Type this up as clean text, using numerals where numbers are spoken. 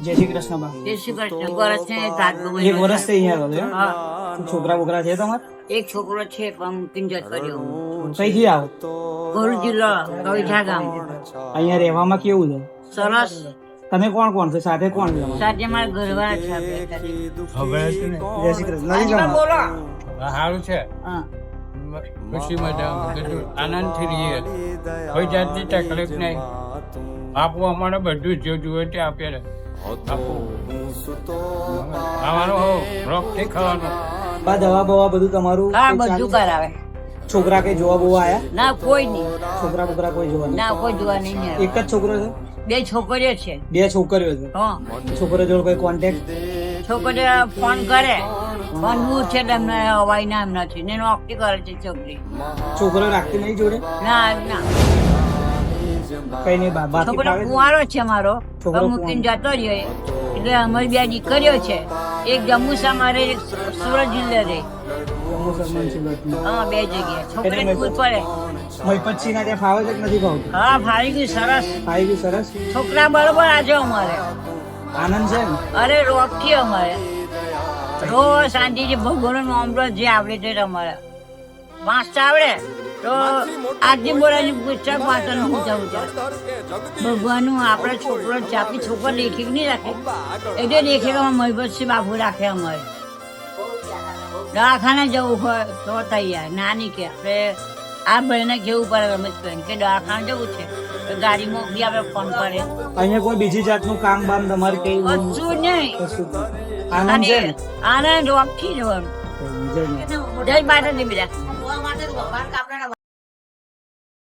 જય શ્રી કૃષ્ણ બા. જય શ્રી કૃષ્ણ. વર્ષ ને સાતમું એક વર્ષથી અહીંયા રહો છો એમ? હા, છોકરા બોકરા છે તમારે? એક છોકરો છે પણ મૂકીને જતો રહ્યો. કઈથી આવો? ભરૂચ જિલ્લો કવિઠા ગામ. અહીંયા રહેવામાં કેવું છે? સરસ. તમે કોણ કોણ છો? સાથે કોણ છે તમારે? સાથે મારા ઘરવાળા છે આપણે. જય શ્રી કૃષ્ણ. નથી જમા? બોલો. સારું છે. હા, ખુશી મજા આનંદથી રહીએ, કોઈ જાતની તકલીફ નહીં. આપવું અમારે બધું જે જોઈએ તે આપીએ ને આપવું. ખાવાનું હો રોગથી ખાવાનું. બા દવા બવા બધું તમારું? હા, ચાલુ બધું છે? કરાવે. છોકરા કઈ જોવા બોવા આયા? ના, કોઈ નહીં. છોકરા બોકરા કોઈ જોવા નહીં? ના, કોઈ જોવા નહીં આવે. એક જ છોકરો છે? બે છોકરીઓ છે. બે છોકરીઓ છે? હા, છોકરો જોડે કોઈ કોન્ટેક્ટ? છોકરીઓ ફોન કરે પણ દૂર છે એટલે એમને અવાય ના એમ નથી ને નોકરી કરે છે છોકરી. છોકરો રાખતી નહીં જોડે? ના ના, કઈ નહીં બા. બાકી છોકરો ફાવે છે? કુંવારો છે મારો. છોકરો પણ મૂકીને જતો રહ્યો એટલે અમારી બે દીકરીઓ છે. એક જંબુસા મારે, એક સુરત જિલ્લે રહે. જમ્મુ સરમન સિલવટની. હા, બે જગ્યાએ છોકરી એટલે દૂર પડે. મહીપતસિંહ ના ત્યાં ફાવે છે કે નથી ફાવતું? હા, ફાવી ગયું સરસ. ફાવી ગયું સરસ. છોકરા બરોબર આજે અમારે. આનંદ છે ને? અરે રોગથી અમારે રોજ શાંતિથી ભગવાનનું નામ લો, જે આવડે તે અમારે વાંચતા આવડે તો આજની બોલાની પુસ્તક વાંચવાનું ઊંચા ઊંચા. ભગવાનનું આપણે છોકરો ચાપી છોકરો દેખી નહીં રાખે એટલે દેખે કે મહીપતસિંહ બાપુ રાખે અમારે. દવાખાને જવું હોય તો તૈયાર, ના નહીં કે આપણે આ ભાઈને કેવું પડે રમેશભાઈ કે દવાખાને જવું છે તો ગાડી મોકલી આપણે ફોન કરે. અહીંયા કોઈ બીજી જાતનું કામ બામ તમારે કઈ કશું નહીં. કશું જ નહીં. આનંદ છે ને? આનંદ રોગથી જવાનું. બીજા નહીં. જય માતાજી. બીજા